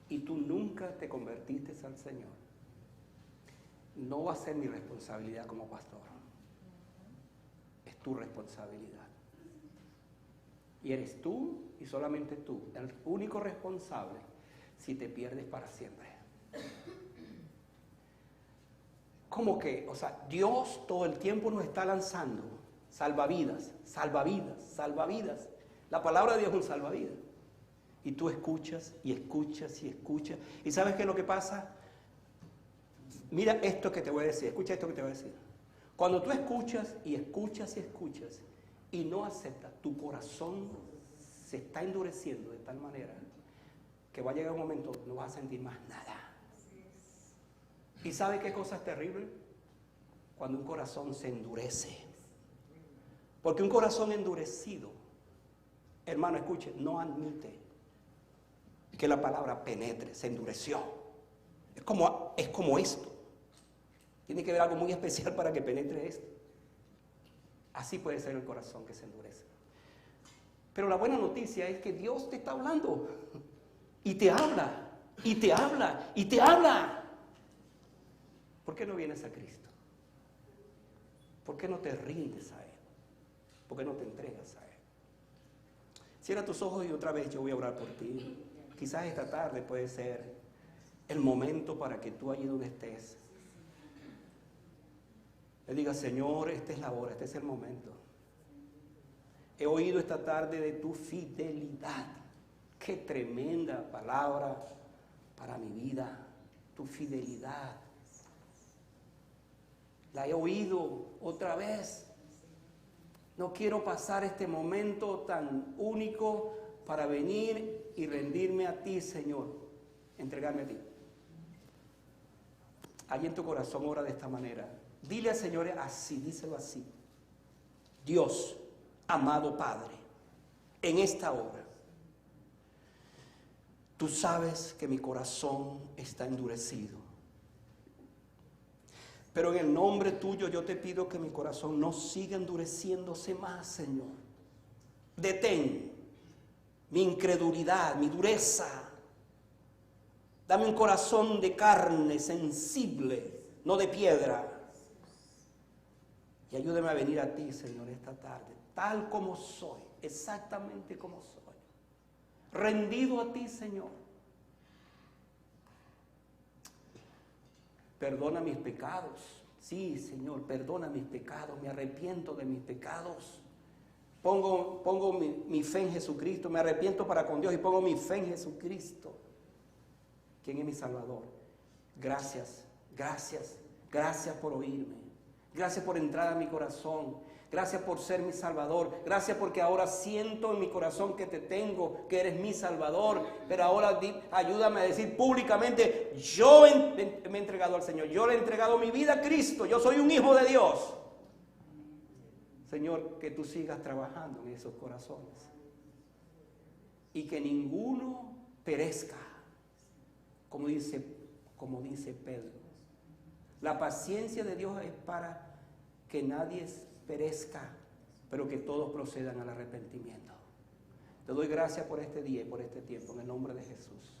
y tú nunca te convertiste al Señor, no va a ser mi responsabilidad como pastor. Es tu responsabilidad. Y eres tú y solamente tú, el único responsable si te pierdes para siempre. ¿Cómo que? O sea, Dios todo el tiempo nos está lanzando salvavidas, salvavidas, salvavidas. La palabra de Dios es un salvavidas. Y tú escuchas y escuchas y escuchas. ¿Y sabes qué es lo que pasa? Mira esto que te voy a decir, escucha esto que te voy a decir. Cuando tú escuchas y escuchas y escuchas y no aceptas, tu corazón se está endureciendo de tal manera que va a llegar un momento que no vas a sentir más nada. ¿Y sabe qué cosa es terrible? Cuando un corazón se endurece. Porque un corazón endurecido, hermano, escuche, no admite que la palabra penetre, se endureció. Es como esto. Tiene que haber algo muy especial para que penetre esto. Así puede ser el corazón que se endurece. Pero la buena noticia es que Dios te está hablando. Y te habla, y te habla, y te habla. ¿Por qué no vienes a Cristo? ¿Por qué no te rindes a Él? ¿Por qué no te entregas a Él? Cierra tus ojos y otra vez yo voy a orar por ti. Quizás esta tarde puede ser el momento para que tú allí donde estés le digas: Señor, esta es la hora, este es el momento. He oído esta tarde de tu fidelidad. Qué tremenda palabra para mi vida, tu fidelidad. La he oído otra vez. No quiero pasar este momento tan único para venir y rendirme a ti, Señor. Entregarme a ti. Allí en tu corazón ora de esta manera. Dile al Señor así, díselo así: Dios, amado Padre, en esta hora, tú sabes que mi corazón está endurecido. Pero en el nombre tuyo yo te pido que mi corazón no siga endureciéndose más, Señor. Detén mi incredulidad, mi dureza. Dame un corazón de carne, sensible, no de piedra. Y ayúdame a venir a ti, Señor, esta tarde, tal como soy, exactamente como soy. Rendido a ti, Señor. Perdona mis pecados. Sí, Señor, perdona mis pecados. Me arrepiento de mis pecados. Pongo mi fe en Jesucristo. Me arrepiento para con Dios y pongo mi fe en Jesucristo, quien es mi Salvador. Gracias, gracias, gracias por oírme. Gracias por entrar a mi corazón. Gracias por ser mi Salvador. Gracias porque ahora siento en mi corazón que te tengo, que eres mi Salvador. Pero ahora ayúdame a decir públicamente: yo me he entregado al Señor. Yo le he entregado mi vida a Cristo. Yo soy un hijo de Dios. Señor, que tú sigas trabajando en esos corazones. Y que ninguno perezca. Como dice Pedro. La paciencia de Dios es para que nadie perezca, pero que todos procedan al arrepentimiento. Te doy gracias por este día y por este tiempo, en el nombre de Jesús.